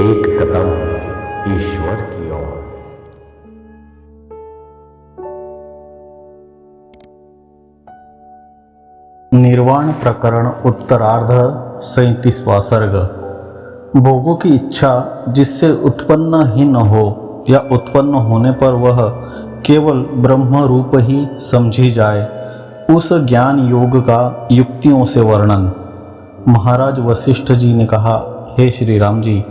एक कदम ईश्वर की ओर। निर्वाण प्रकरण उत्तरार्ध 37वां सर्ग। भोगों की इच्छा जिससे उत्पन्न ही न हो या उत्पन्न होने पर वह केवल ब्रह्म रूप ही समझी जाए, उस ज्ञान योग का युक्तियों से वर्णन। महाराज वशिष्ठ जी ने कहा, हे श्री राम जी,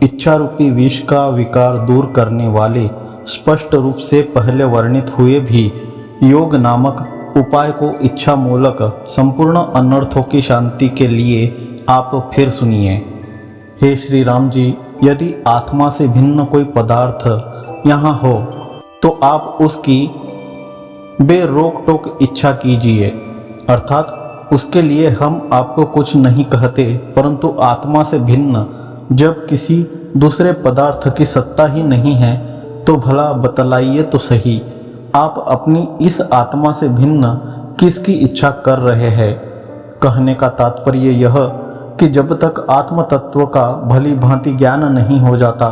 इच्छा रूपी विष का विकार दूर करने वाले स्पष्ट रूप से पहले वर्णित हुए भी योग नामक उपाय को इच्छा मूलक संपूर्ण अनर्थों की शांति के लिए आप फिर सुनिए। हे श्री राम जी, यदि आत्मा से भिन्न कोई पदार्थ यहाँ हो तो आप उसकी बेरोक टोक इच्छा कीजिए, अर्थात उसके लिए हम आपको कुछ नहीं कहते, परंतु आत्मा से भिन्न जब किसी दूसरे पदार्थ की सत्ता ही नहीं है तो भला बतलाइए तो सही, आप अपनी इस आत्मा से भिन्न किसकी इच्छा कर रहे हैं। कहने का तात्पर्य यह कि जब तक आत्म तत्व का भली भांति ज्ञान नहीं हो जाता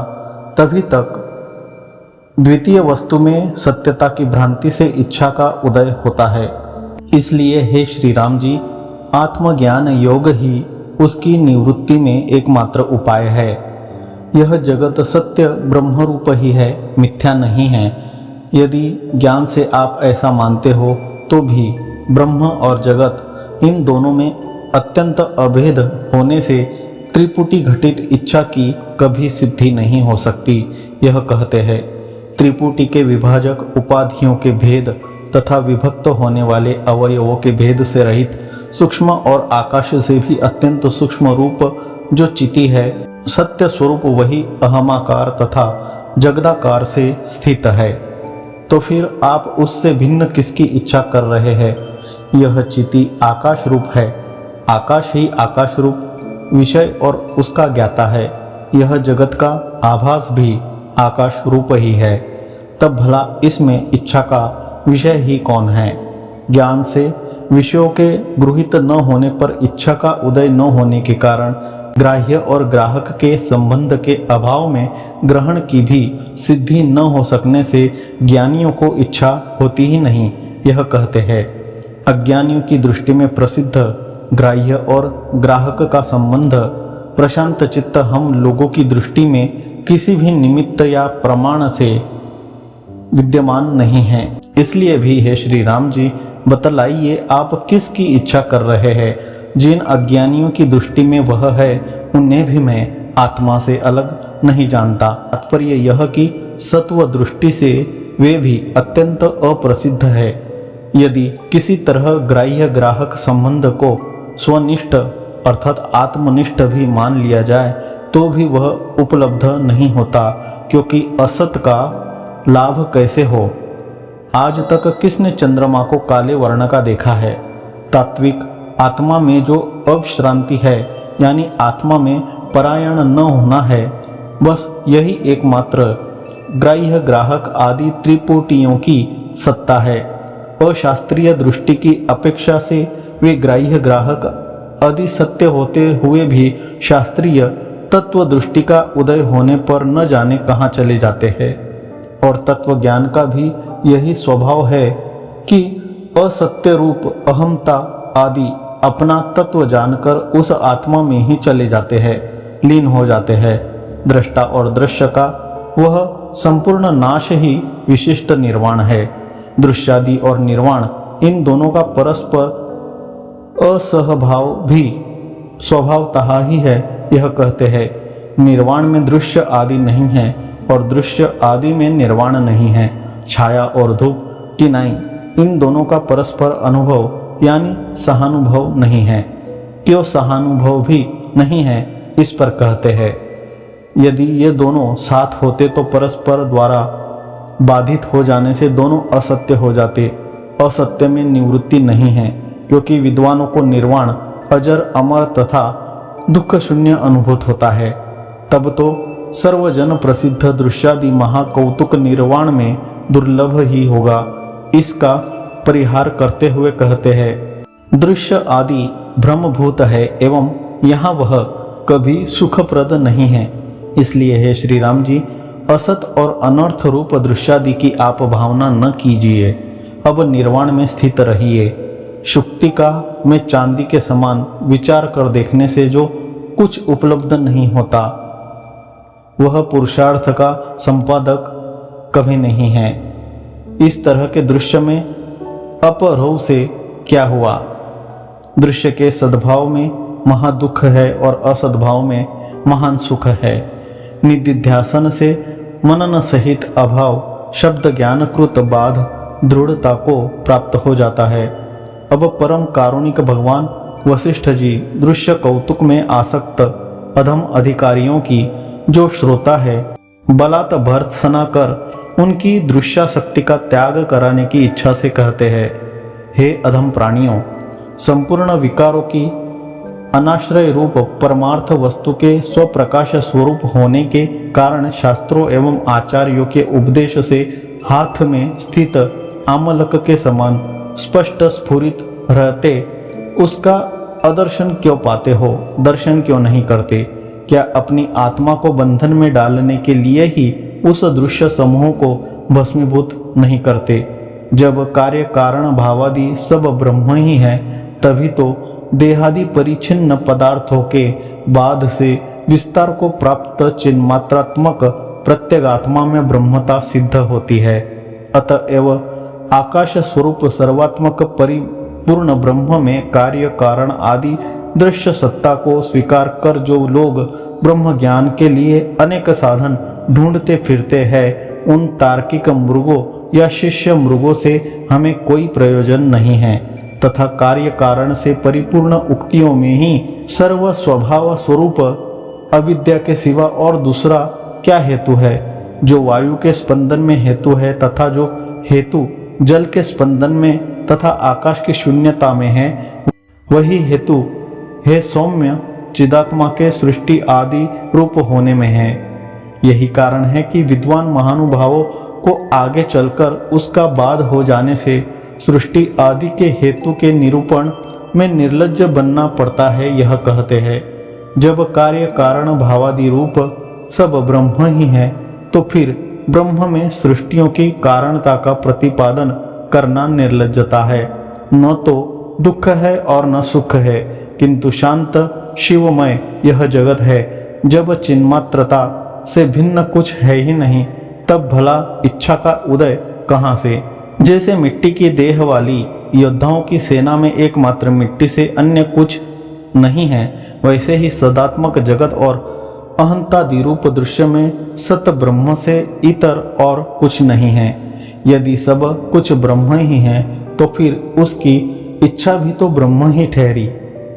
तभी तक द्वितीय वस्तु में सत्यता की भ्रांति से इच्छा का उदय होता है। इसलिए हे श्री राम जी, आत्मज्ञान योग ही उसकी निवृत्ति में एकमात्र उपाय है। यह जगत सत्य ब्रह्म रूप ही है, मिथ्या नहीं है। यदि ज्ञान से आप ऐसा मानते हो तो भी ब्रह्म और जगत इन दोनों में अत्यंत अभेद होने से त्रिपुटी घटित इच्छा की कभी सिद्धि नहीं हो सकती। यह कहते हैं, त्रिपुटी के विभाजक उपाधियों के भेद तथा विभक्त होने वाले अवयवों के भेद से रहित सूक्ष्म और आकाश से भी अत्यंत सूक्ष्म रूप जो चिति है, सत्य स्वरूप वही अहमाकार तथा जगदाकार से स्थित है। तो फिर आप उससे भिन्न किसकी इच्छा कर रहे हैं। यह चिति आकाश रूप है, आकाश ही आकाश रूप विषय और उसका ज्ञाता है। यह जगत का आभास भी आकाश रूप ही है। तब भला इसमें इच्छा का विषय ही कौन है। ज्ञान से विषयों के गृहीत न होने पर इच्छा का उदय न होने के कारण ग्राह्य और ग्राहक के संबंध के अभाव में ग्रहण की भी सिद्धि न हो सकने से ज्ञानियों को इच्छा होती ही नहीं। यह कहते हैं, अज्ञानियों की दृष्टि में प्रसिद्ध ग्राह्य और ग्राहक का संबंध प्रशांत चित्त हम लोगों की दृष्टि में किसी भी निमित्त या प्रमाण से विद्यमान नहीं है। इसलिए भी हे श्री राम जी, बतलाइए आप किसकी इच्छा कर रहे हैं। जिन अज्ञानियों की दृष्टि में वह है, उन्हें भी मैं आत्मा से अलग नहीं जानता। तात्पर्य यह कि सत्व दृष्टि से वे भी अत्यंत अप्रसिद्ध है। यदि किसी तरह ग्राह्य ग्राहक संबंध को स्वनिष्ठ अर्थात आत्मनिष्ठ भी मान लिया जाए तो भी वह उपलब्ध नहीं होता, क्योंकि असत का लाभ कैसे हो। आज तक किसने चंद्रमा को काले वर्ण का देखा है। तात्विक आत्मा में जो अविश्रांति है, यानी आत्मा में परायण न होना है, बस यही एकमात्र ग्राह्य ग्राहक आदि त्रिपुटियों की सत्ता है। अशास्त्रीय दृष्टि की अपेक्षा से वे ग्राह्य ग्राहक आदि सत्य होते हुए भी शास्त्रीय तत्व दृष्टि का उदय होने पर न जाने कहाँ चले जाते हैं। और तत्व ज्ञान का भी यही स्वभाव है कि असत्य रूप अहमता आदि अपना तत्व जानकर उस आत्मा में ही चले जाते हैं, लीन हो जाते हैं। दृष्टा और दृश्य का वह संपूर्ण नाश ही विशिष्ट निर्वाण है। दृश्यादि और निर्वाण इन दोनों का परस्पर असहभाव भी स्वभावतः ही है। यह कहते हैं, निर्वाण में दृश्य आदि नहीं है और दृश्य आदि में निर्वाण नहीं है। छाया और धूप किनाई इन दोनों का परस्पर अनुभव यानी सहानुभव नहीं है। क्यों सहानुभव भी नहीं है, इस पर कहते हैं, यदि ये दोनों साथ होते तो परस्पर द्वारा बाधित हो जाने से दोनों असत्य हो जाते। असत्य में निवृत्ति नहीं है, क्योंकि विद्वानों को निर्वाण अजर अमर तथा दुख शून्य अनुभूत होता है। तब तो सर्वजन प्रसिद्ध दृश्यादि महाकौतुक निर्वाण में दुर्लभ ही होगा। इसका परिहार करते हुए कहते हैं, दृश्य आदि भ्रमभूत है एवं यहाँ वह कभी सुखप्रद नहीं है। इसलिए हे श्री राम जी, असत और अनर्थ रूप दृश्यादि की आप भावना न कीजिए। अब निर्वाण में स्थित रहिए। शुक्तिका में चांदी के समान विचार कर देखने से जो कुछ उपलब्ध नहीं होता वह पुरुषार्थ का संपादक कभी नहीं है। इस तरह के दृश्य में अपरोह से क्या हुआ? दृश्य के सद्भाव में महादुख है और असद्भाव में महान सुख है। निधिध्यासन से मनन सहित अभाव शब्द ज्ञानकृत बाध दृढ़ता को प्राप्त हो जाता है। अब परम कारुणिक भगवान वशिष्ठ जी दृश्य कौतुक में आसक्त अधम अधिकारियों की जो श्रोता है बलात् भर्त्सना कर उनकी दृश्यासक्ति का त्याग कराने की इच्छा से कहते हैं, हे अधम प्राणियों, संपूर्ण विकारों की अनाश्रय रूप परमार्थ वस्तु के स्वप्रकाश स्वरूप होने के कारण शास्त्रों एवं आचार्यों के उपदेश से हाथ में स्थित आमलक के समान स्पष्ट स्फुरित रहते उसका अदर्शन क्यों पाते हो? दर्शन क्यों नहीं करते? क्या अपनी आत्मा को बंधन में डालने के लिए ही उस दृश्य समूह को भस्मीभूत नहीं करते? जब कार्य कारण भावादि सब ब्रह्म ही है, तभी तो देहादि परिच्छिन्न पदार्थों के बाद से विस्तार को प्राप्त चिन्मात्रात्मक प्रत्यगात्मा में ब्रह्मता सिद्ध होती है। अतएव आकाश स्वरूप सर्वात्मक परिपूर्ण ब्रह्म में कार्य कारण आदि दृश्य सत्ता को स्वीकार कर जो लोग ब्रह्म ज्ञान के लिए अनेक साधन ढूंढते फिरते हैं, उन तार्किक मृगों या शिष्य मृगों से हमें कोई प्रयोजन नहीं है। तथा कार्य कारण से परिपूर्ण उक्तियों में ही सर्व स्वभाव स्वरूप अविद्या के सिवा और दूसरा क्या हेतु है? जो वायु के स्पंदन में हेतु है तथा जो हेतु जल के स्पंदन में तथा आकाश की शून्यता में है, वही हेतु हे सौम्य चिदात्मा के सृष्टि आदि रूप होने में है। यही कारण है कि विद्वान महानुभावों को आगे चलकर उसका बाद हो जाने से सृष्टि आदि के हेतु के निरूपण में निर्लज्ज बनना पड़ता है। यह कहते हैं, जब कार्य कारण भावादि रूप सब ब्रह्म ही है, तो फिर ब्रह्म में सृष्टियों की कारणता का प्रतिपादन करना निर्लज्जता है। न तो दुख है और न सुख है, किंतु शांत शिवमय यह जगत है। जब चिन्मात्रता से भिन्न कुछ है ही नहीं, तब भला इच्छा का उदय कहाँ से? जैसे मिट्टी की देह वाली योद्धाओं की सेना में एकमात्र मिट्टी से अन्य कुछ नहीं है, वैसे ही सदात्मक जगत और अहंतादि रूप दृश्य में सत ब्रह्म से इतर और कुछ नहीं है। यदि सब कुछ ब्रह्म ही है, तो फिर उसकी इच्छा भी तो ब्रह्म ही ठहरी।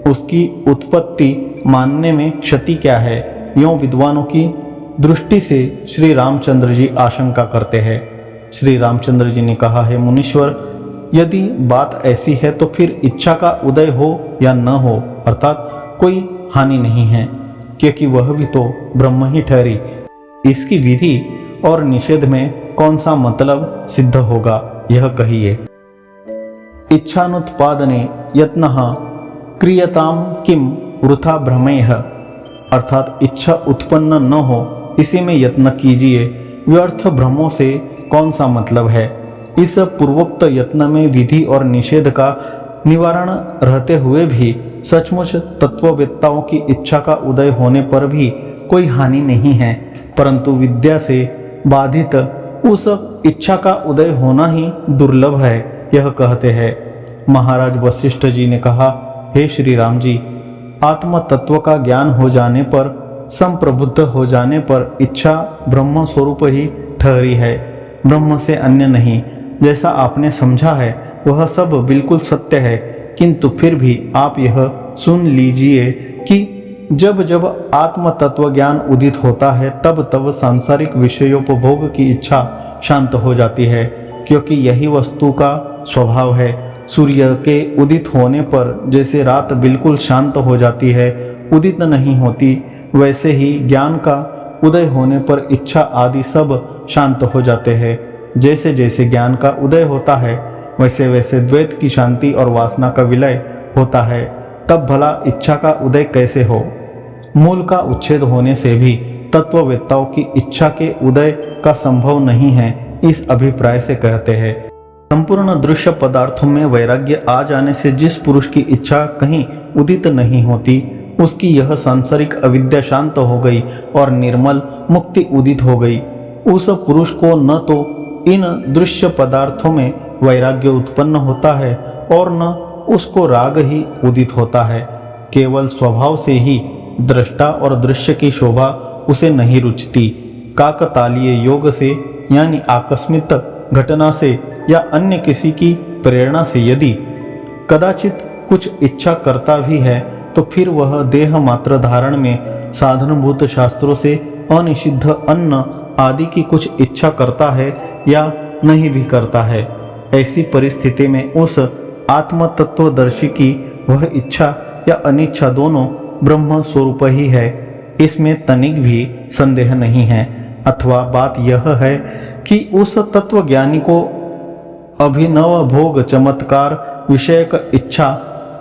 उसकी उत्पत्ति मानने में क्षति क्या है? यों विद्वानों की दृष्टि से श्री रामचंद्र जी आशंका करते हैं। श्री रामचंद्र जी ने कहा है, मुनीश्वर, यदि बात ऐसी है तो फिर इच्छा का उदय हो या न हो, अर्थात कोई हानि नहीं है, क्योंकि वह भी तो ब्रह्म ही ठहरी। इसकी विधि और निषेध में कौन सा मतलब सिद्ध होगा, यह कहिए। इच्छानुत्पादने यत्नः क्रियताम किम वृथा भ्रमेह, अर्थात इच्छा उत्पन्न न हो इसी में यत्न कीजिए, व्यर्थ भ्रमों से कौन सा मतलब है। इस पूर्वोक्त यत्न में विधि और निषेध का निवारण रहते हुए भी सचमुच तत्ववेत्ताओं की इच्छा का उदय होने पर भी कोई हानि नहीं है, परंतु विद्या से बाधित उस इच्छा का उदय होना ही दुर्लभ है, यह कहते हैं। महाराज वशिष्ठ जी ने कहा, हे श्री राम जी, आत्म तत्व का ज्ञान हो जाने पर, संप्रबुद्ध हो जाने पर इच्छा ब्रह्म स्वरूप ही ठहरी है, ब्रह्म से अन्य नहीं। जैसा आपने समझा है वह सब बिल्कुल सत्य है, किंतु फिर भी आप यह सुन लीजिए कि जब जब आत्म तत्व ज्ञान उदित होता है, तब तब सांसारिक विषयोपभोग की इच्छा शांत हो जाती है, क्योंकि यही वस्तु का स्वभाव है। सूर्य के उदित होने पर जैसे रात बिल्कुल शांत हो जाती है, उदित नहीं होती, वैसे ही ज्ञान का उदय होने पर इच्छा आदि सब शांत हो जाते हैं। जैसे जैसे ज्ञान का उदय होता है, वैसे वैसे द्वैत की शांति और वासना का विलय होता है। तब भला इच्छा का उदय कैसे हो? मूल का उच्छेद होने से भी तत्ववेत्ताओं की इच्छा के उदय का संभव नहीं है, इस अभिप्राय से कहते हैं। संपूर्ण दृश्य पदार्थों में वैराग्य आ जाने से जिस पुरुष की इच्छा कहीं उदित नहीं होती, उसकी यह सांसारिक अविद्या शांत हो गई और निर्मल मुक्ति उदित हो गई। उस पुरुष को न तो इन दृश्य पदार्थों में वैराग्य उत्पन्न होता है और न उसको राग ही उदित होता है। केवल स्वभाव से ही दृष्टा और दृश्य की शोभा उसे नहीं रुचती। काकतालीय योग से यानी आकस्मिक घटना से या अन्य किसी की प्रेरणा से यदि कदाचित कुछ इच्छा करता भी है तो फिर वह देह मात्र धारण में साधनभूत शास्त्रों से अनिषिद्ध अन्न आदि की कुछ इच्छा करता है या नहीं भी करता है। ऐसी परिस्थिति में उस आत्म तत्वदर्शी की वह इच्छा या अनिच्छा दोनों ब्रह्म स्वरूप ही है, इसमें तनिक भी संदेह नहीं है। अथवा बात यह है कि उस तत्वज्ञानी को अभिनव भोग चमत्कार विषयक इच्छा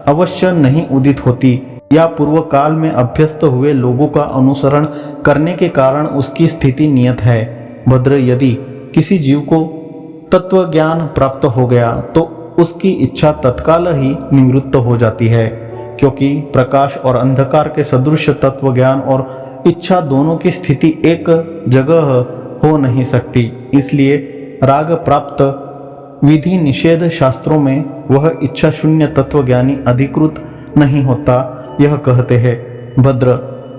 अवश्य नहीं उदित होती या पूर्व काल में अभ्यस्त हुए लोगों का अनुसरण करने के कारण उसकी स्थिति नियत है। भद्र, यदि किसी जीव को तत्वज्ञान प्राप्त हो गया तो उसकी इच्छा तत्काल ही निवृत्त हो जाती है, क्योंकि प्रकाश और अंधकार के सदृश तत्वज्ञान और इच्छा दोनों की स्थिति एक जगह हो नहीं सकती। इसलिए राग प्राप्त विधि निषेध शास्त्रों में वह इच्छा शून्य तत्वज्ञानी अधिकृत नहीं होता, यह कहते हैं। भद्र,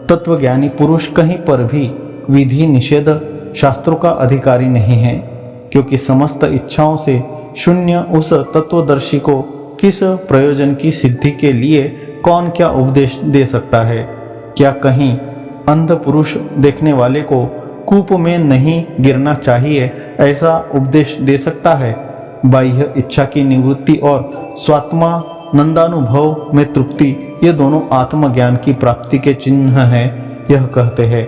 तत्वज्ञानी पुरुष कहीं पर भी विधि निषेध शास्त्रों का अधिकारी नहीं है, क्योंकि समस्त इच्छाओं से शून्य उस तत्वदर्शी को किस प्रयोजन की सिद्धि के लिए कौन क्या उपदेश दे सकता है। क्या कहीं अंध पुरुष देखने वाले को कूप में नहीं गिरना चाहिए ऐसा उपदेश दे सकता है? बाह्य इच्छा की निवृत्ति और स्वात्मानंदानुभव में तृप्ति, ये दोनों आत्मज्ञान की प्राप्ति के चिन्ह हैं। यह कहते हैं,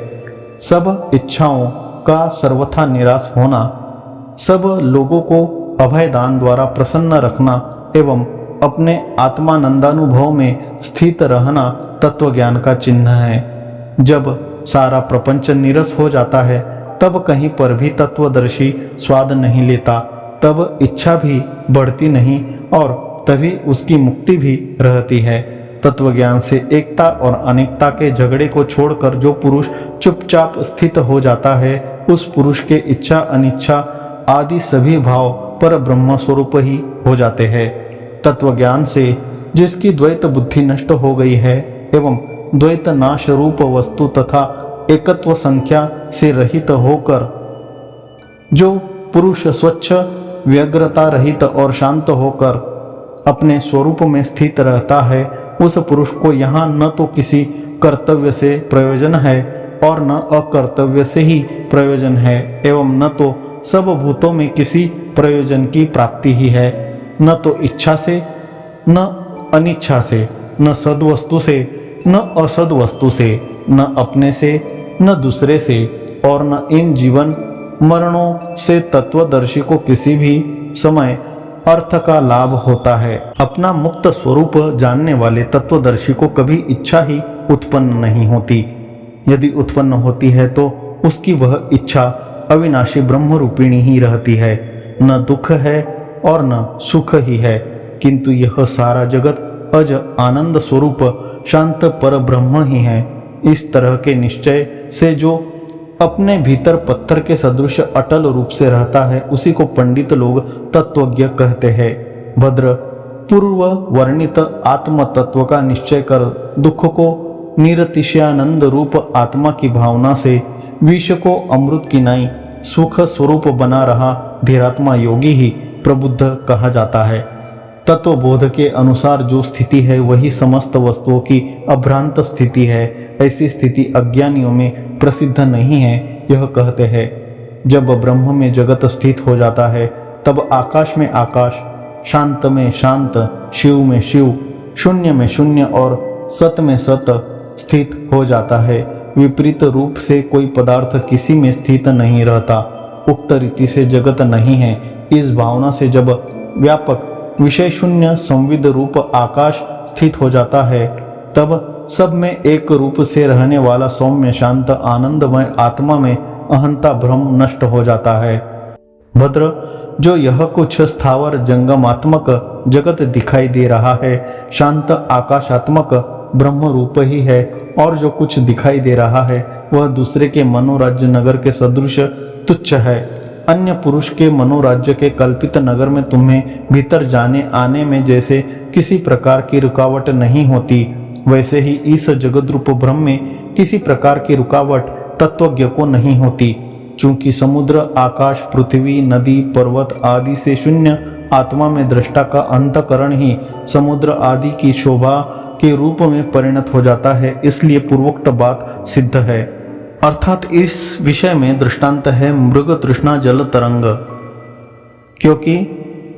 सब इच्छाओं का सर्वथा निराश होना, सब लोगों को अभयदान द्वारा प्रसन्न रखना एवं अपने आत्मानंदानुभव में स्थित रहना तत्वज्ञान का चिन्ह है। जब सारा प्रपंच निरस हो जाता है तब कहीं पर भी तत्वदर्शी स्वाद नहीं लेता, तब इच्छा भी बढ़ती नहीं और तभी उसकी मुक्ति भी रहती है। तत्वज्ञान से एकता और अनेकता के झगड़े को छोड़कर जो पुरुष चुपचाप स्थित हो जाता है, उस पुरुष के इच्छा अनिच्छा आदि सभी भाव पर ब्रह्म स्वरूप ही हो जाते हैं। तत्वज्ञान से जिसकी द्वैत बुद्धि नष्ट हो गई है एवं द्वैत नाश रूप वस्तु तथा एकत्व संख्या से रहित होकर जो पुरुष स्वच्छ व्यग्रता रहित और शांत होकर अपने स्वरूप में स्थित रहता है, उस पुरुष को यहाँ न तो किसी कर्तव्य से प्रयोजन है और न अकर्तव्य से ही प्रयोजन है, एवं न तो सब भूतों में किसी प्रयोजन की प्राप्ति ही है, न तो इच्छा से न अनिच्छा से, न सद्वस्तु से न असद वस्तु से, न अपने से न दूसरे से और न इन जीवन मरणों से तत्वदर्शी को किसी भी समय अर्थ का लाभ होता है। अपना मुक्त स्वरूप जानने वाले तत्वदर्शी को कभी इच्छा ही उत्पन्न नहीं होती। यदि उत्पन्न होती है तो उसकी वह इच्छा अविनाशी ब्रह्म रूपिणी ही रहती है, न दुख है और न सुख ही है, किंतु यह सारा जगत अज आनंद स्वरूप शांत पर ब्रह्म ही है। इस तरह के निश्चय से जो अपने भीतर पत्थर के सदृश अटल रूप से रहता है, उसी को पंडित लोग तत्वज्ञ कहते हैं। भद्र, पूर्व वर्णित आत्म तत्व का निश्चय कर दुख को निरतिशयानंद रूप आत्मा की भावना से विष को अमृत की नाई सुख स्वरूप बना रहा धीरात्मा योगी ही प्रबुद्ध कहा जाता है। तत्वबोध के अनुसार जो स्थिति है वही समस्त वस्तुओं की अभ्रांत स्थिति है। ऐसी स्थिति अज्ञानियों में प्रसिद्ध नहीं है। यह कहते हैं, जब ब्रह्म में जगत स्थित हो जाता है तब आकाश में आकाश, शांत में शांत, शिव में शिव, शून्य में शून्य और सत में सत स्थित हो जाता है। विपरीत रूप से कोई पदार्थ किसी में स्थित नहीं रहता। उक्त रीति से जगत नहीं है। इस भावना से जब व्यापक विषय शून्य संविद रूप आकाश स्थित हो जाता है तब सब में एक रूप से रहने वाला सौम्य शांत आनंदमय आत्मा में अहंता भ्रम नष्ट हो जाता है। भद्र, जो यह कुछ स्थावर जंगमात्मक जगत दिखाई दे रहा है शांत आकाशात्मक ब्रह्म रूप ही है, और जो कुछ दिखाई दे रहा है वह दूसरे के मनोराज्य नगर के सदृश तुच्छ है। अन्य पुरुष के मनोराज्य के कल्पित नगर में तुम्हें भीतर जाने आने में जैसे किसी प्रकार की रुकावट नहीं होती, वैसे ही इस जगद्रूप ब्रह्म में किसी प्रकार की रुकावट तत्वज्ञ को नहीं होती। चूंकि समुद्र, आकाश, पृथ्वी, नदी, पर्वत आदि से शून्य आत्मा में दृष्टा का अंतकरण ही समुद्र आदि की शोभा के रूप में परिणत हो जाता है, इसलिए पूर्वोक्त बात सिद्ध है। अर्थात इस विषय में दृष्टांत है मृग तृष्णा जल तरंग, क्योंकि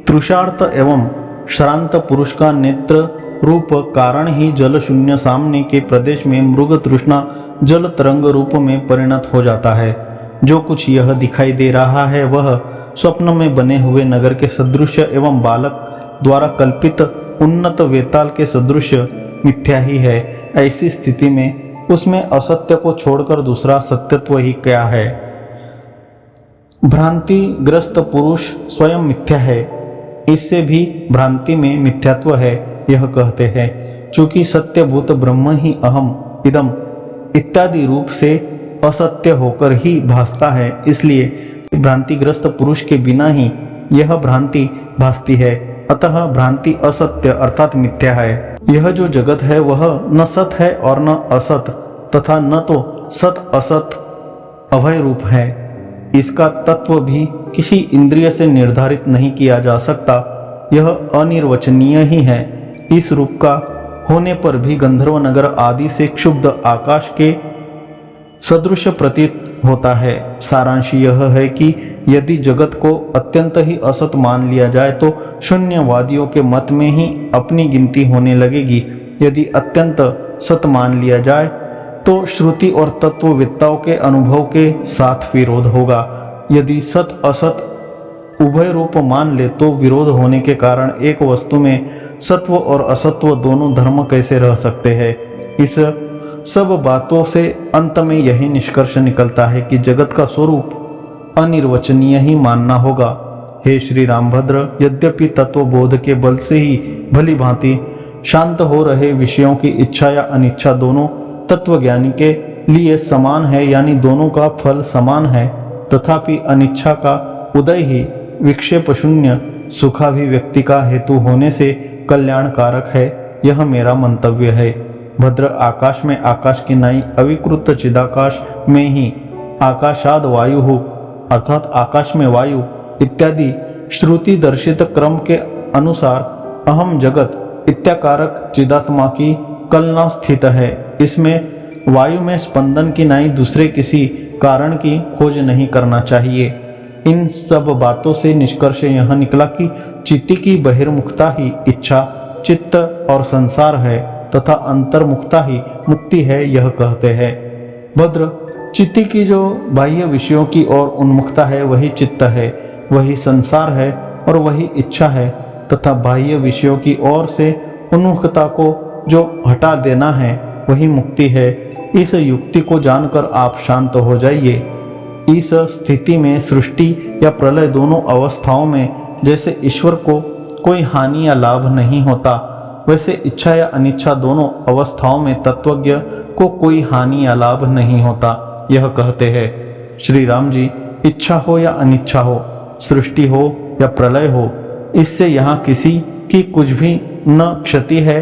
तृषार्थ एवं श्रांत पुरुष का नेत्र रूप कारण ही जल शून्य सामने के प्रदेश में मृग तृष्णा जल तरंग रूप में परिणत हो जाता है। जो कुछ यह दिखाई दे रहा है वह स्वप्न में बने हुए नगर के सदृश एवं बालक द्वारा कल्पित उन्नत वेताल के सदृश मिथ्या ही है। ऐसी स्थिति में उसमें असत्य को छोड़कर दूसरा सत्यत्व ही क्या है। भ्रांतिग्रस्त पुरुष स्वयं मिथ्या है, इससे भी भ्रांति में मिथ्यात्व है यह कहते हैं। चूंकि सत्यभूत ब्रह्म ही अहम इदम इत्यादि रूप से असत्य होकर ही भासता है, इसलिए भ्रांतिग्रस्त पुरुष के बिना ही यह भ्रांति भासती है। अतः भ्रांति असत्य अर्थात मिथ्या है। यह जो जगत है वह न सत है और न असत, तथा न तो सत असत अभय रूप है। इसका तत्व भी किसी इंद्रिय से निर्धारित नहीं किया जा सकता, यह अनिर्वचनीय ही है। इस रूप का होने पर भी गंधर्व नगर आदि से क्षुब्ध आकाश के सदृश प्रतीत होता है। सारांश यह है कि यदि जगत को अत्यंत ही असत मान लिया जाए तो शून्यवादियों के मत में ही अपनी गिनती होने लगेगी। यदि अत्यंत सत मान लिया जाए तो श्रुति और तत्ववेत्ताओं के अनुभव के साथ विरोध होगा। यदि सत असत उभय रूप मान ले तो विरोध होने के कारण एक वस्तु में सत्व और असत्व दोनों धर्म कैसे रह सकते हैं। इस सब बातों से अंत में यही निष्कर्ष निकलता है कि जगत का स्वरूप अनिर्वचनीय ही मानना होगा। हे श्री रामभद्र, यद्यपि तत्वबोध के बल से ही भली भांति शांत हो रहे विषयों की इच्छा या अनिच्छा दोनों तत्वज्ञानी के लिए समान है, यानी दोनों का फल समान है, तथापि अनिच्छा का उदय ही विक्षेप शून्य सुखाभिव्यक्ति का हेतु होने से कल्याणकारक है, यह मेरा मंतव्य है। भद्र, आकाश में आकाश की नाई अविकृत चिदाकाश में ही आकाशाद वायु हो, अर्थात आकाश में वायु इत्यादि श्रुति दर्शित क्रम के अनुसार अहम जगत इत्याकारक चिदात्मा की कलना स्थित है। इसमें वायु में स्पंदन की नाई दूसरे किसी कारण की खोज नहीं करना चाहिए। इन सब बातों से निष्कर्ष यह निकला कि चित्ती की बहिर्मुखता ही इच्छा, चित्त और संसार है तथा अंतर्मुखता ही मुक्ति है, यह कहते हैं। भद्र, चित्ती की जो बाह्य विषयों की ओर उन्मुखता है वही चित्त है, वही संसार है और वही इच्छा है, तथा बाह्य विषयों की ओर से उन्मुखता को जो हटा देना है वही मुक्ति है। इस युक्ति को जानकर आप शांत हो जाइए। इस स्थिति में सृष्टि या प्रलय दोनों अवस्थाओं में जैसे ईश्वर को कोई हानि या लाभ नहीं होता, वैसे इच्छा या अनिच्छा दोनों अवस्थाओं में तत्वज्ञ को कोई हानि या लाभ नहीं होता, यह कहते हैं। श्री राम जी, इच्छा हो या अनिच्छा हो, सृष्टि हो या प्रलय हो, इससे यहाँ किसी की कुछ भी न क्षति है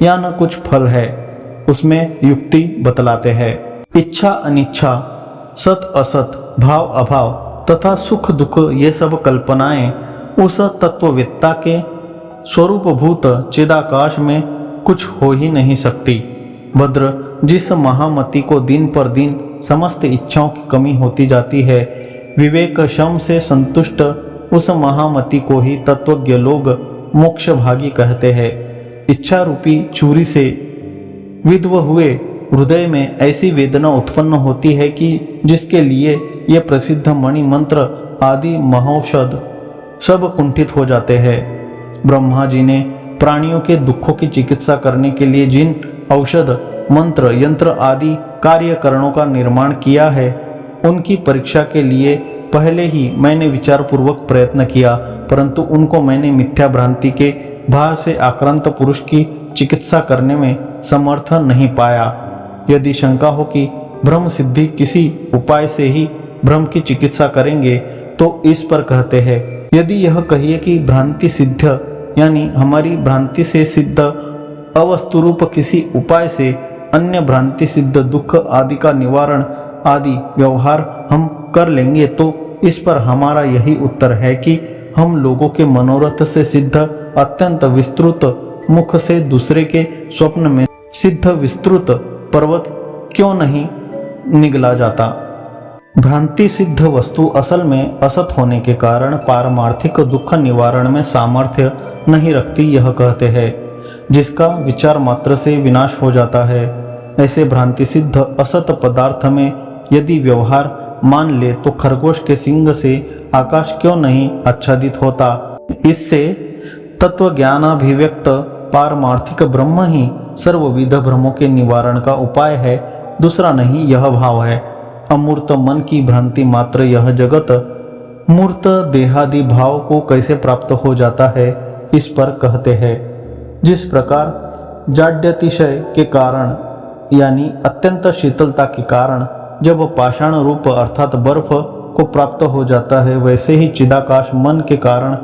या न कुछ फल है, उसमें युक्ति बतलाते हैं। इच्छा अनिच्छा, सत असत, भाव अभाव तथा सुख दुख ये सब कल्पनाएं उस तत्ववेत्ता के स्वरूपभूत चिदाकाश में कुछ हो ही नहीं सकती। भद्र, जिस महामति को दिन पर दिन समस्त इच्छाओं की कमी होती जाती है, विवेक शम से संतुष्ट उस महामति को ही तत्वज्ञ लोग मोक्ष भागी कहते हैं। इच्छा रूपी छुरी से विद्व हुए हृदय में ऐसी वेदना उत्पन्न होती है कि जिसके लिए ये प्रसिद्ध मणि मंत्र आदि महौषध सब कुंठित हो जाते हैं। ब्रह्मा जी ने प्राणियों के दुखों की चिकित्सा करने के लिए जिन औषध मंत्र यंत्र आदि कार्यकरणों का निर्माण किया है, उनकी परीक्षा के लिए पहले ही मैंने विचारपूर्वक प्रयत्न किया, परंतु उनको मैंने मिथ्या भ्रांति के भार से आक्रांत पुरुष की चिकित्सा करने में समर्थ नहीं पाया। यदि शंका हो कि ब्रह्म सिद्धि किसी उपाय से ही भ्रम की चिकित्सा करेंगे, तो इस पर कहते हैं, यदि यह कहिए कि भ्रांति सिद्ध यानी हमारी भ्रांति से सिद्ध अवस्तुरूप किसी उपाय से अन्य भ्रांति सिद्ध दुख आदि का निवारण आदि व्यवहार हम कर लेंगे, तो इस पर हमारा यही उत्तर है कि हम लोगों के मनोरथ से सिद्ध अत्यंत विस्तृत मुख से दूसरे के स्वप्न में सिद्ध विस्तृत पर्वत क्यों नहीं निगला जाता। भ्रांति सिद्ध वस्तु असल में असत होने के कारण पारमार्थिक दुख निवारण में सामर्थ्य नहीं रखती, यह कहते हैं, जिसका विचार मात्र से विनाश हो जाता है। ऐसे भ्रांति सिद्ध असत पदार्थ में यदि व्यवहार मान ले तो खरगोश के सिंग से आकाश क्यों नहीं आच्छादित होता। इससे तत्वज्ञानाभिव्यक्त पारमार्थिक ब्रह्म ही सर्वविध भ्रमों के निवारण का उपाय है, दूसरा नहीं यह भाव है। अमूर्त मन की भ्रांति मात्र यह जगत मूर्त देहादि भाव को कैसे प्राप्त हो जाता है, इस पर कहते हैं, जिस प्रकार जाड्यतिशय के कारण यानी अत्यंत शीतलता के कारण जब पाषाण रूप अर्थात बर्फ को प्राप्त हो जाता है, वैसे ही चिदाकाश मन के कारण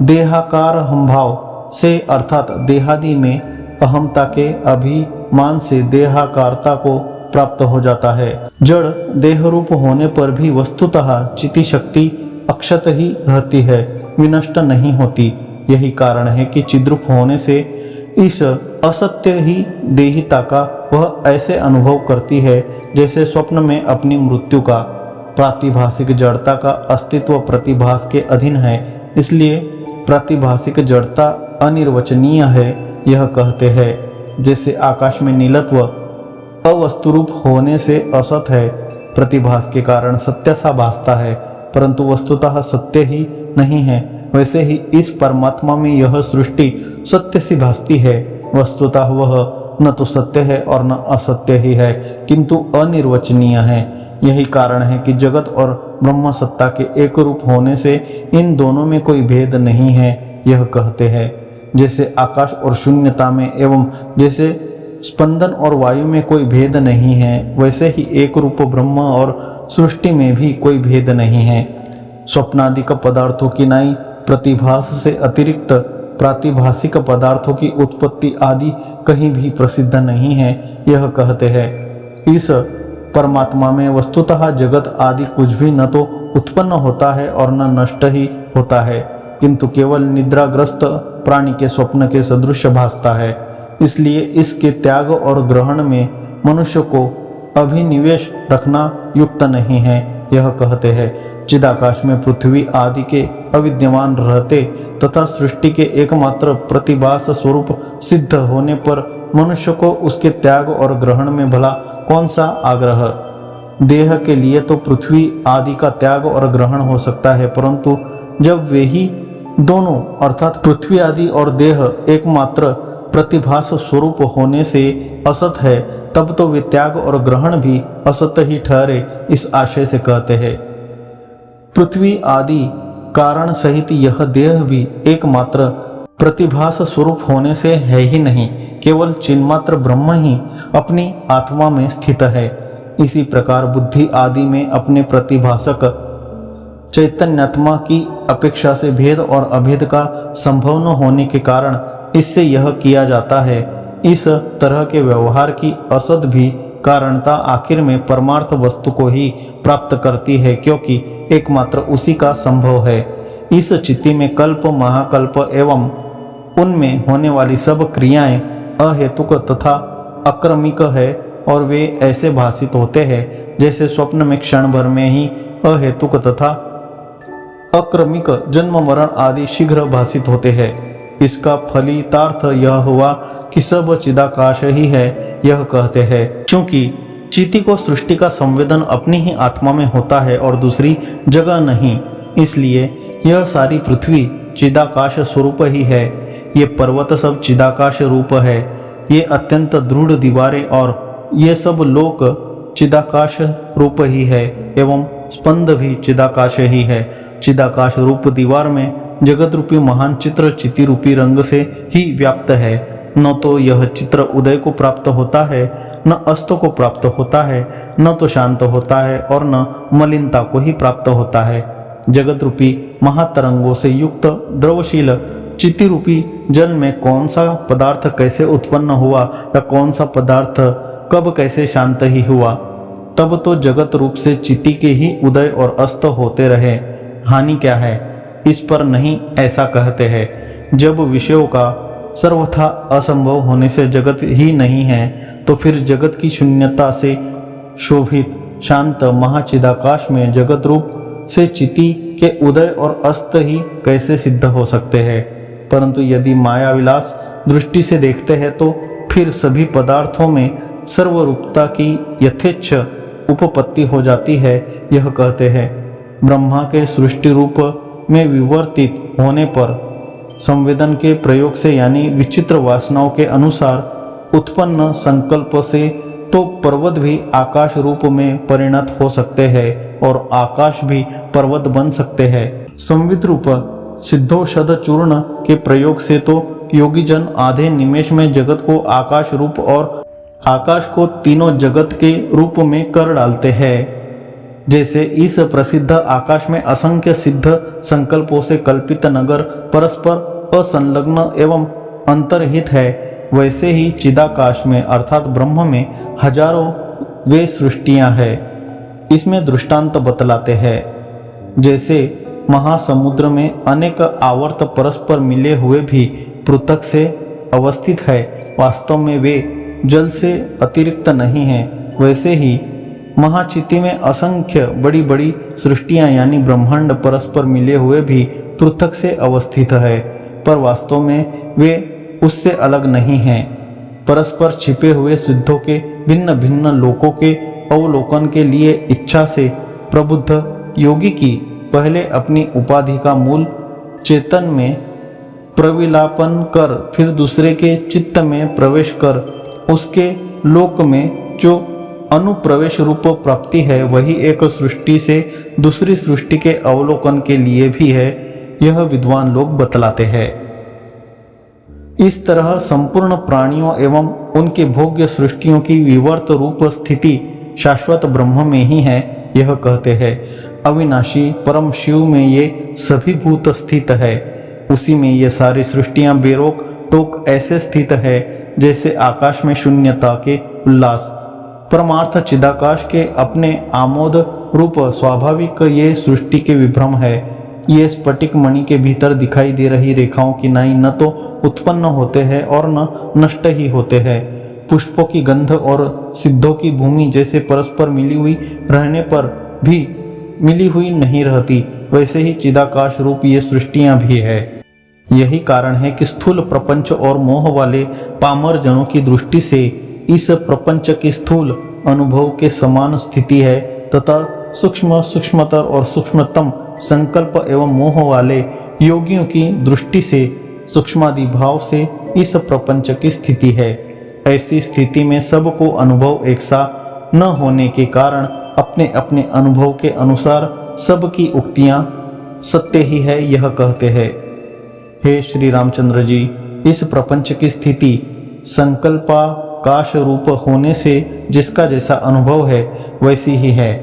देहाकार हमभाव से अर्थात देहादि में अहमता के अभिमान से देहाकारता को प्राप्त हो जाता है। जड़ देह रूप होने पर भी वस्तुतः चिति शक्ति अक्षत ही रहती है, विनष्ट नहीं होती। यही कारण है कि चिद्रूप होने से इस असत्य ही देहिता का वह ऐसे अनुभव करती है जैसे स्वप्न में अपनी मृत्यु का। प्रातिभाषिक जड़ता का अस्तित्व प्रतिभास के अधीन है, इसलिए प्रातिभाषिक जड़ता अनिर्वचनीय है, यह कहते हैं। जैसे आकाश में नीलत्व अवस्तुरूप होने से असत है, प्रतिभास के कारण सत्य सा भासता है, परंतु वस्तुतः सत्य ही नहीं है, वैसे ही इस परमात्मा में यह सृष्टि सत्य सी भासती है। वस्तुतः वह न तो सत्य है और न असत्य ही है, किंतु अनिर्वचनीय है। यही कारण है कि जगत और ब्रह्म सत्ता के एक रूप होने से इन दोनों में कोई भेद नहीं है, यह कहते हैं। जैसे आकाश और शून्यता में एवं जैसे स्पंदन और वायु में कोई भेद नहीं है, वैसे ही एक रूप ब्रह्म और सृष्टि में भी कोई भेद नहीं है। स्वप्नादिक पदार्थों की नाई प्रतिभास से अतिरिक्त प्रातिभाषिक पदार्थों की उत्पत्ति आदि कहीं भी प्रसिद्ध नहीं है, यह कहते हैं। इस परमात्मा में वस्तुतः जगत आदि कुछ भी न तो उत्पन्न होता है और न नष्ट ही होता है, किंतु केवल निद्राग्रस्त प्राणी के स्वप्न के सदृश भासता है। इसलिए इसके त्याग और ग्रहण में मनुष्य को अभिनिवेश रखना युक्त नहीं है, यह कहते हैं। चिदाकाश में पृथ्वी आदि के अविद्यमान रहते तथा सृष्टि के एकमात्र प्रतिभास स्वरूप सिद्ध होने पर मनुष्य को उसके त्याग और ग्रहण में भला कौन सा आग्रह। देह के लिए तो पृथ्वी आदि का त्याग और ग्रहण हो सकता है, परंतु जब वे ही दोनों अर्थात पृथ्वी आदि और देह एकमात्र प्रतिभास स्वरूप होने से असत है, तब तो वे त्याग और ग्रहण भी असत ही ठहरे, इस आशय से कहते हैं। पृथ्वी आदि कारण सहित यह देह भी एकमात्र प्रतिभास स्वरूप होने से है ही नहीं, केवल चिन्मात्र ब्रह्म ही अपनी आत्मा में स्थित है। इसी प्रकार बुद्धि आदि में अपने प्रतिभासक चैतन्यात्मा की अपेक्षा से भेद और अभेद का संभव न होने के कारण इससे यह किया जाता है। इस तरह के व्यवहार की असद भी कारणता आखिर में परमार्थ वस्तु को ही प्राप्त करती है, क्योंकि एकमात्र उसी का संभव है। इस चित्ती में कल्प महाकल्प एवं उनमें होने वाली सब क्रियाएं अहेतुक तथा अक्रमिक है, और वे ऐसे भाषित होते हैं जैसे स्वप्न में क्षण भर में ही अहेतुक तथा अक्रमिक जन्म मरण आदि शीघ्र भाषित होते हैं। इसका फलितार्थ यह हुआ कि सब चिदाकाश ही है, यह कहते हैं। चूंकि चित्ती को सृष्टि का संवेदन अपनी ही आत्मा में होता है और दूसरी जगह नहीं, इसलिए यह सारी पृथ्वी चिदाकाश स्वरूप ही है। ये पर्वत सब चिदाकाश रूप है। ये अत्यंत दृढ़ दीवारें और ये सब लोक चिदाकाश रूप ही है एवं स्पंद भी चिदाकाश ही है। चिदाकाश रूप दीवार में जगत रूपी महान चित्र चिति रूपी रंग से ही व्याप्त है। न तो यह चित्र उदय को प्राप्त होता है, न अस्त को प्राप्त होता है, न तो शांत होता है और न मलिनता को ही प्राप्त होता है। जगत रूपी महातरंगों से युक्त द्रवशील चिति रूपी जल में कौन सा पदार्थ कैसे उत्पन्न हुआ या कौन सा पदार्थ कब कैसे शांत ही हुआ, तब तो जगत रूप से चिति के ही उदय और अस्त होते रहे, हानि क्या है इस पर नहीं ऐसा कहते हैं। जब विषयों का सर्वथा असंभव होने से जगत ही नहीं है, तो फिर जगत की शून्यता से शोभित शांत महाचिदाकाश में जगत रूप से चिति के उदय और अस्त ही कैसे सिद्ध हो सकते हैं। परंतु यदि माया विलास दृष्टि से देखते हैं तो फिर सभी पदार्थों में सर्वरूपता की यथेच्छ उपपत्ति हो जाती है। यह कहते हैं ब्रह्मा के सृष्टि रूप में विवर्तित होने पर संवेदन के प्रयोग से यानी विचित्र वासनाओं के अनुसार उत्पन्न संकल्प से तो पर्वत भी आकाश रूप में परिणत हो सकते हैं और आकाश भी पर्वत बन सकते हैं। संविद रूप सिद्धौषध चूर्ण के प्रयोग से तो योगी जन आधे निमेष में जगत को आकाश रूप और आकाश को तीनों जगत के रूप में कर डालते हैं। जैसे इस प्रसिद्ध आकाश में असंख्य सिद्ध संकल्पों से कल्पित नगर परस्पर असंलग्न एवं अंतर्हित है, वैसे ही चिदाकाश में अर्थात ब्रह्म में हजारों वे सृष्टियां हैं। इसमें दृष्टांत बतलाते हैं। जैसे महासमुद्र में अनेक आवर्त परस्पर मिले हुए भी पृथक से अवस्थित है, वास्तव में वे जल से अतिरिक्त नहीं हैं, वैसे ही महाचिति में असंख्य बड़ी बड़ी सृष्टियां यानी ब्रह्मांड परस्पर मिले हुए भी पृथक से अवस्थित है, पर वास्तव में वे उससे अलग नहीं हैं। परस्पर छिपे हुए सिद्धों के भिन्न भिन्न लोकों के अवलोकन के लिए इच्छा से प्रबुद्ध योगी की पहले अपनी उपाधि का मूल चेतन में प्रविलापन कर फिर दूसरे के चित्त में प्रवेश कर उसके लोक में जो अनुप्रवेश रूप प्राप्ति है, वही एक सृष्टि से दूसरी सृष्टि के अवलोकन के लिए भी है, यह विद्वान लोग बतलाते हैं। इस तरह संपूर्ण प्राणियों एवं उनके भोग्य सृष्टियों की विवर्त रूप स्थिति शाश्वत ब्रह्म में ही है, यह कहते हैं। अविनाशी परम शिव में ये सभी भूत स्थित है, उसी में ये सारी सृष्टियां बेरोक टोक ऐसे स्थित है जैसे आकाश में शून्यता के उल्लास। परमार्थ चिदाकाश के अपने आमोद रूप स्वाभाविक ये सृष्टि के विभ्रम है। ये स्फटिक मणि के भीतर दिखाई दे रही रेखाओं की नाई न तो उत्पन्न होते हैं और न नष्ट ही होते हैं। पुष्पों की गंध और सिद्धों की भूमि जैसे परस्पर मिली हुई रहने पर भी मिली हुई नहीं रहती, वैसे ही चिदाकाश रूप ये सृष्टियां भी है। यही कारण है कि स्थूल प्रपंच और मोह वाले पामर जनों की दृष्टि से इस प्रपंच की स्थूल अनुभव के समान स्थिति है तथा सूक्ष्म सूक्ष्मतर और सूक्ष्मतम संकल्प एवं मोह वाले योगियों की दृष्टि से सूक्ष्मादि भाव से इस प्रपंच की स्थिति है। ऐसी स्थिति में सबको अनुभव एक सा न होने के कारण अपने अपने अनुभव के अनुसार सबकी उक्तियां सत्य ही है, यह कहते हैं। हे श्री रामचंद्र जी, इस प्रपंच की स्थिति संकल्पाकाश रूप होने से जिसका जैसा अनुभव है वैसी ही है।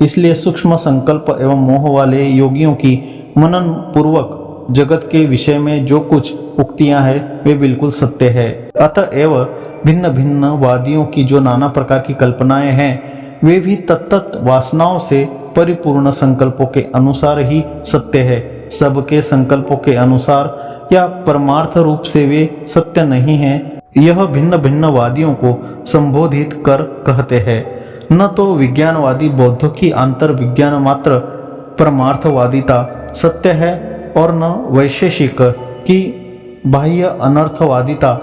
इसलिए सूक्ष्म संकल्प एवं मोह वाले योगियों की मनन पूर्वक जगत के विषय में जो कुछ उक्तियां हैं वे बिल्कुल सत्य है। अतएव भिन्न भिन्न वादियों की जो नाना प्रकार की कल्पनाएं हैं वे भी तत्त वासनाओं से परिपूर्ण संकल्पों के अनुसार ही सत्य है। सबके संकल्पों के अनुसार या परमार्थ रूप से वे सत्य नहीं हैं, यह भिन्न भिन्न वादियों को संबोधित कर कहते हैं। न तो विज्ञानवादी बौद्धों की आंतर विज्ञान मात्र परमार्थवादिता सत्य है और न वैशेषिक की बाह्य अनर्थवादिता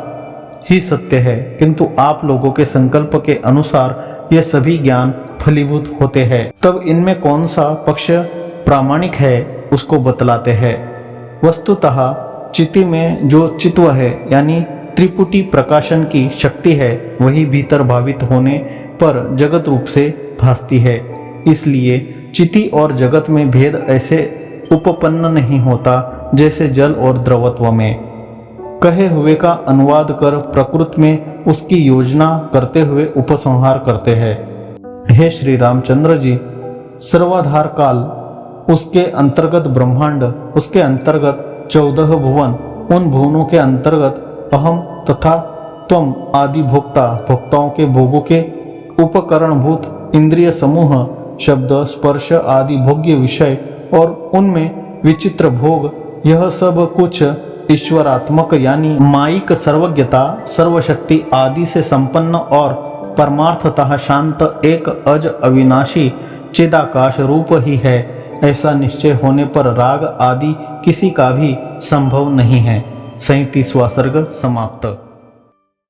ही सत्य है, किंतु आप लोगों के संकल्प के अनुसार ये सभी ज्ञान फलीभूत होते हैं। तब इनमें कौन सा पक्ष प्रामाणिक है उसको बतलाते हैं। वस्तुतः चिति में जो चित्व है यानी त्रिपुटी प्रकाशन की शक्ति है, वही भीतर भावित होने पर जगत रूप से भासती है। इसलिए चिति और जगत में भेद ऐसे उपपन्न नहीं होता जैसे जल और द्रवत्व में। कहे हुए का अनुवाद कर प्रकृत में उसकी योजना करते हुए उपसंहार करते हैं। हे श्री रामचंद्र जी, सर्वाधार काल, उसके अंतर्गत ब्रह्मांड, उसके अंतर्गत 14 भुवन, उन भुवनों के अंतर्गत अहम तथा त्वम आदि भोक्ता, भोक्ताओं के भोगों के उपकरणभूत इंद्रिय समूह, शब्द स्पर्श आदि भोग्य विषय और उनमें विचित्र भोग, यह सब कुछ ईश्वरात्मक यानी मायिक सर्वज्ञता, सर्वशक्ति आदि से संपन्न और परमार्थतः शांत एक अज अविनाशी चिदाकाश रूप ही है। ऐसा निश्चय होने पर राग आदि किसी का भी संभव नहीं है। 37वां सर्ग समाप्त।